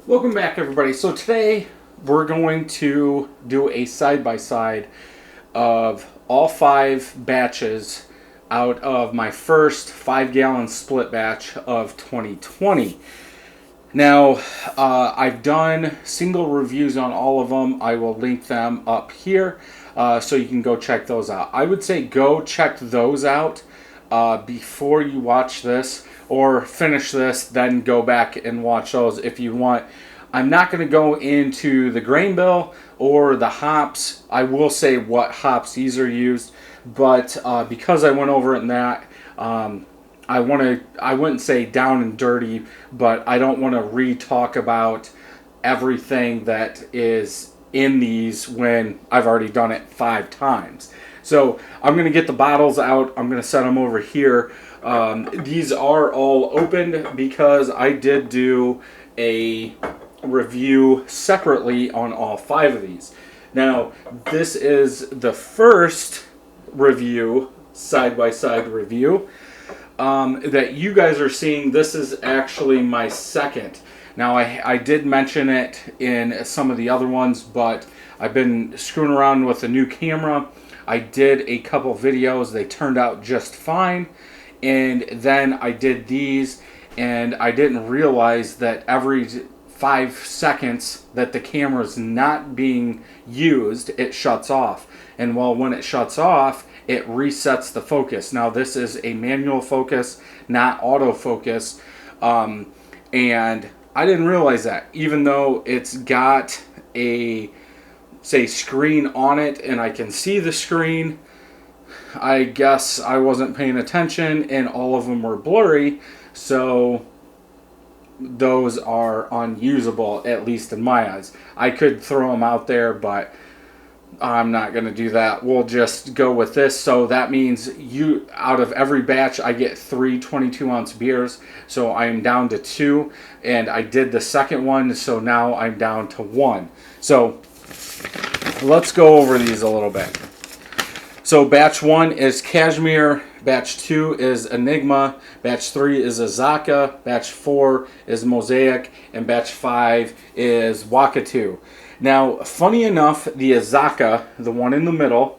Welcome back, everybody. So today we're going to do a side-by-side of all 5 batches out of my first 5-gallon split batch of 2020. Now, I've done single reviews on all of them. I will link them up here so you can go check those out. I would say go check those out before you watch this, or finish this, then go back and watch those if you want. I'm not going to go into the grain bill or the hops. I will say what hops these are used, but because I went over it in that, I wouldn't say down and dirty, but I don't want to re-talk about everything that is in these when I've already done it 5 times. So I'm going to get the bottles out. I'm going to set them over here. These are all opened because I did do a review separately on all 5 of these. Now, this is the first review, side-by-side review, that you guys are seeing. This is actually my second. Now, I did mention it in some of the other ones, but I've been screwing around with a new camera. I did a couple videos. They turned out just fine. And then I did these, and I didn't realize that every 5 seconds that the camera's not being used, it shuts off. And well, when it shuts off, it resets the focus. Now, this is a manual focus, not autofocus. And I didn't realize that, even though it's got a, say, screen on it and I can see the screen. I guess I wasn't paying attention and all of them were blurry, so those are unusable, at least in my eyes. I could throw them out there, but I'm not going to do that. We'll just go with this. So that means out of every batch, I get 3 22-ounce beers. So I'm down to 2, and I did the second one, so now I'm down to 1. So let's go over these a little bit. So batch 1 is Cashmere, batch 2 is Enigma, batch 3 is Azaka, batch 4 is Mosaic, and batch 5 is Wakatu. Now, funny enough, the Azaka, the one in the middle,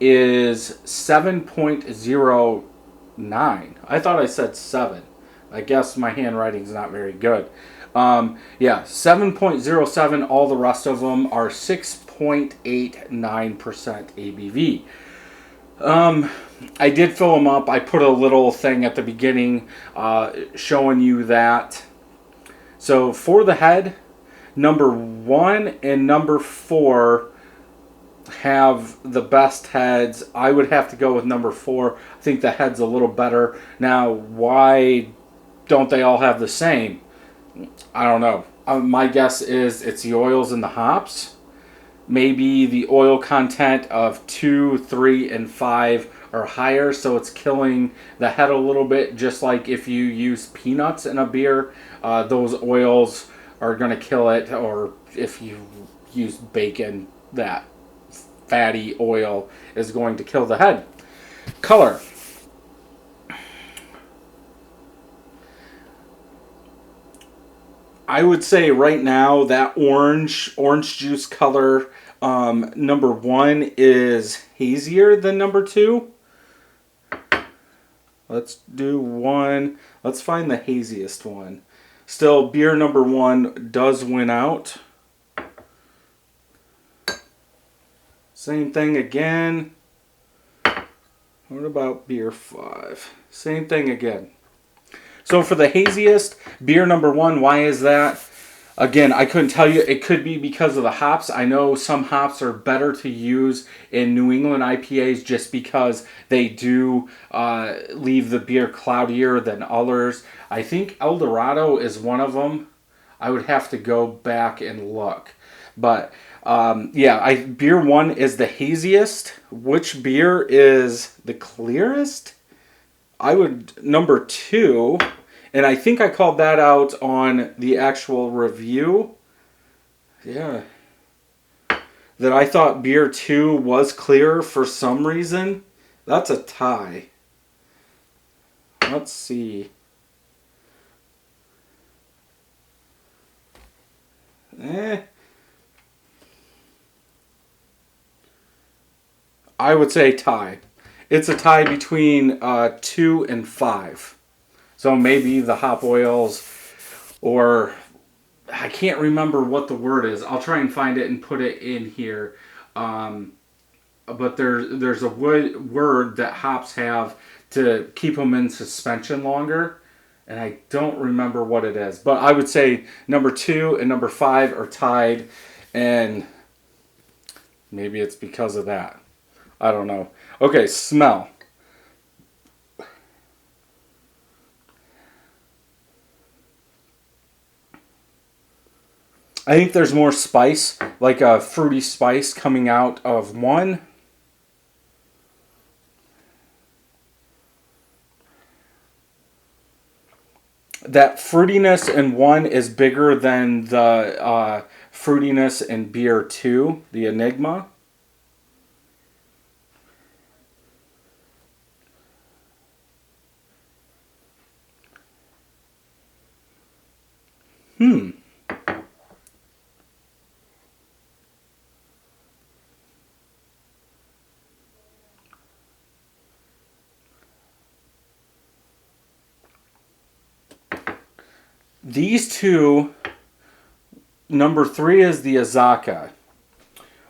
is 7.09. I thought I said 7. I guess my handwriting's not very good. Yeah, 7.07. All the rest of them are 6.89% ABV. I did fill them up. I put a little thing at the beginning showing you that. So for the head, number 1 and number 4 have the best heads. I would have to go with number 4. I think the head's a little better. Now, why don't they all have the same? I don't know. My guess is it's the oils and the hops. Maybe the oil content of 2, 3, and 5 are higher, so it's killing the head a little bit, just like if you use peanuts in a beer, those oils are going to kill it, or if you use bacon, that fatty oil is going to kill the head. Color. I would say right now that orange juice color, number 1 is hazier than number 2. Let's do 1. Let's find the haziest one. Still, beer number 1 does win out. Same thing again. What about beer 5? Same thing again. So for the haziest, beer number 1, why is that? Again, I couldn't tell you. It could be because of the hops. I know some hops are better to use in New England IPAs just because they do leave the beer cloudier than others. I think El Dorado is one of them. I would have to go back and look. But yeah, beer 1 is the haziest. Which beer is the clearest? Number 2... And I think I called that out on the actual review. Yeah. That I thought beer 2 was clearer for some reason. That's a tie. Let's see. I would say tie. It's a tie between 2 and 5. So maybe the hop oils, or I can't remember what the word is. I'll try and find it and put it in here. But there's a word that hops have to keep them in suspension longer, and I don't remember what it is. But I would say number 2 and number 5 are tied, and maybe it's because of that. I don't know. Okay, smell. I think there's more spice, like a fruity spice coming out of one. That fruitiness in one is bigger than the fruitiness in beer 2, the Enigma. These two, number 3 is the Azaka.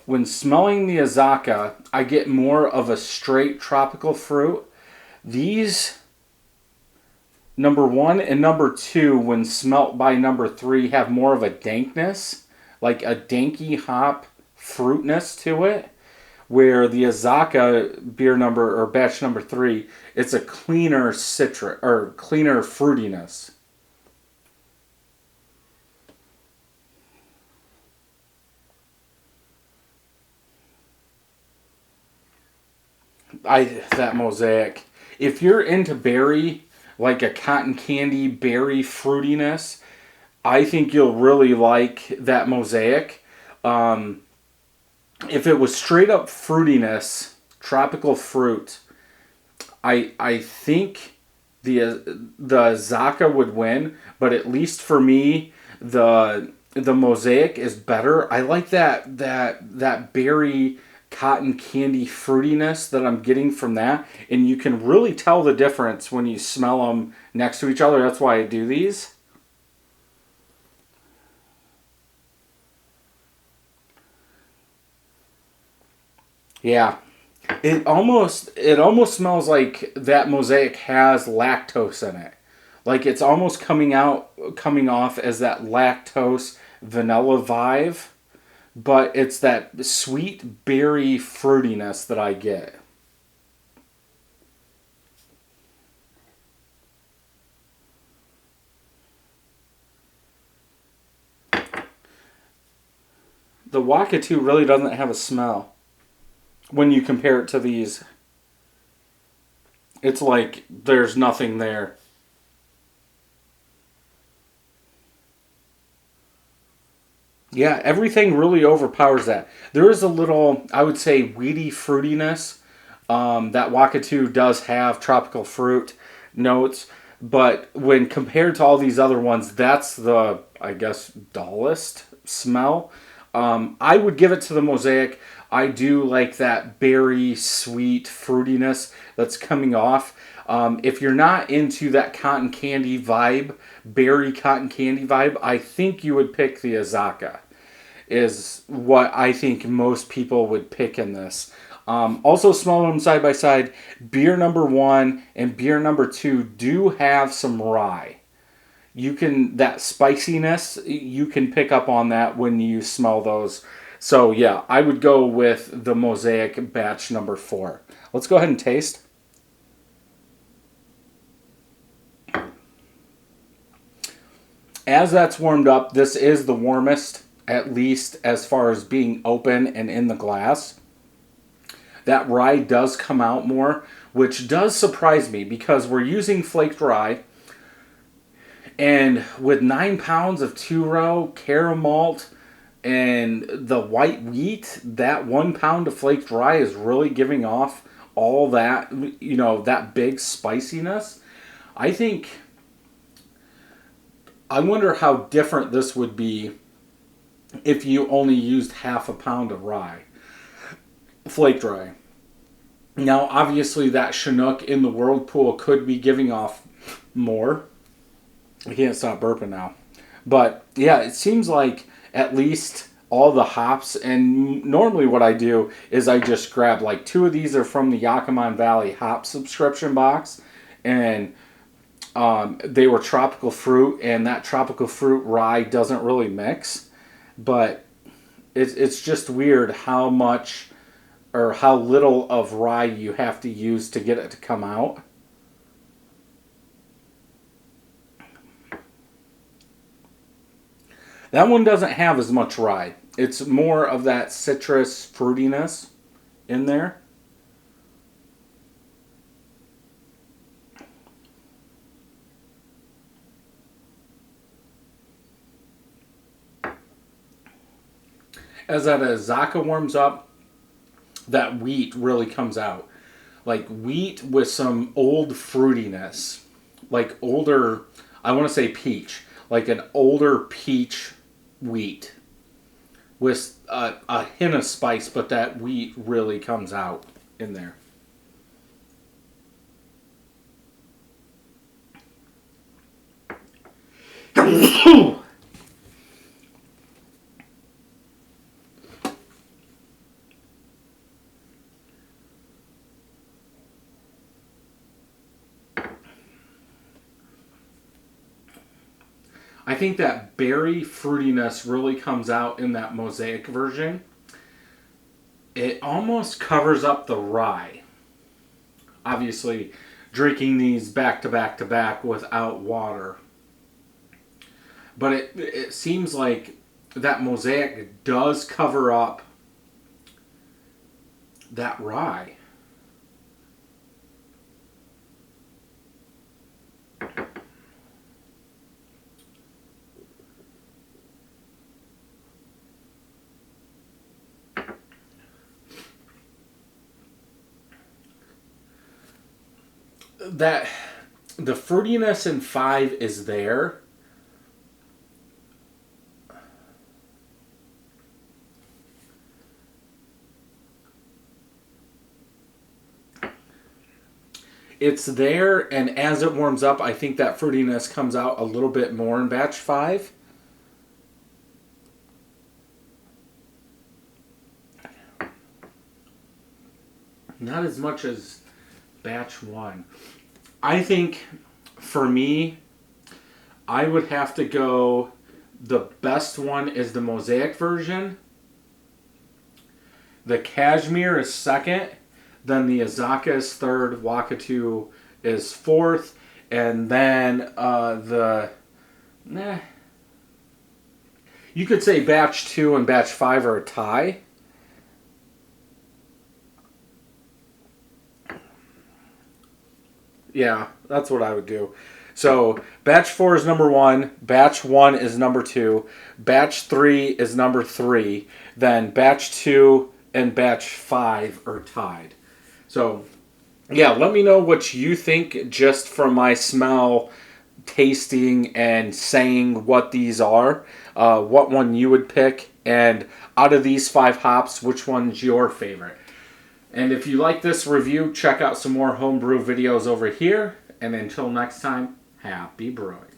When smelling the Azaka, I get more of a straight tropical fruit. These, number 1 and number 2, when smelt by number 3, have more of a dankness, like a danky hop fruitness to it. Where the Azaka beer number or batch number 3, it's a cleaner citra or cleaner fruitiness. That mosaic. If you're into berry, like a cotton candy berry fruitiness, I think you'll really like that mosaic. If it was straight up fruitiness, tropical fruit, I think the Zaka would win, but at least for me, the mosaic is better. I like that berry cotton candy fruitiness that I'm getting from that, and you can really tell the difference when you smell them next to each other. That's why I do these. Yeah. It almost smells like that mosaic has lactose in it. Like it's almost coming off as that lactose vanilla vibe, but it's that sweet berry fruitiness that I get. The Wakatu really doesn't have a smell when you compare it to these. It's like there's nothing there. Yeah, everything really overpowers that. There is a little, I would say, weedy fruitiness. That Wakatu does have tropical fruit notes, but when compared to all these other ones, that's the, I guess, dullest smell. I would give it to the Mosaic. I do like that berry sweet fruitiness that's coming off. If you're not into that cotton candy vibe, berry cotton candy vibe, I think you would pick the Azaka, is what I think most people would pick in this. Also, smell them side by side. Beer number 1 and beer number 2 do have some rye. That spiciness, you can pick up on that when you smell those. So yeah, I would go with the Mosaic batch number 4. Let's go ahead and taste. As that's warmed up, this is the warmest, at least as far as being open and in the glass. That rye does come out more, which does surprise me because we're using flaked rye. And with 9 pounds of two-row, Caramalt, and the white wheat, that 1 pound of flaked rye is really giving off all that, that big spiciness. I think, I wonder how different this would be if you only used half a pound of rye, flaked rye. Now, obviously, that Chinook in the Whirlpool could be giving off more. I can't stop burping now. But yeah, it seems like at least all the hops, and normally what I do is I just grab like 2 of these are from the Yakima Valley hop subscription box, and they were tropical fruit, and that tropical fruit rye doesn't really mix, but it's just weird how much or how little of rye you have to use to get it to come out. That one doesn't have as much rye. It's more of that citrus fruitiness in there. As that Azaka warms up, that wheat really comes out. Like wheat with some old fruitiness. Like older, I want to say peach. Like an older peach wheat with a hint of spice, but that wheat really comes out in there. I think that berry fruitiness really comes out in that mosaic version. It almost covers up the rye. Obviously, drinking these back to back to back without water. But it seems like that mosaic does cover up that rye. That the fruitiness in 5 is there. It's there, and as it warms up, I think that fruitiness comes out a little bit more in batch 5. Not as much as batch 1. I think, for me, I would have to go, the best one is the mosaic version. The cashmere is second. Then the Azaka is third. Wakatu is fourth. And then you could say batch 2 and batch 5 are a tie. Yeah, that's what I would do. So, batch 4 is number 1, batch 1 is number 2, batch 3 is number 3, then batch 2 and batch 5 are tied. So, yeah, let me know what you think just from my smell, tasting, and saying what these are, what one you would pick, and out of these 5 hops, which one's your favorite. And if you like this review, check out some more homebrew videos over here. And until next time, happy brewing.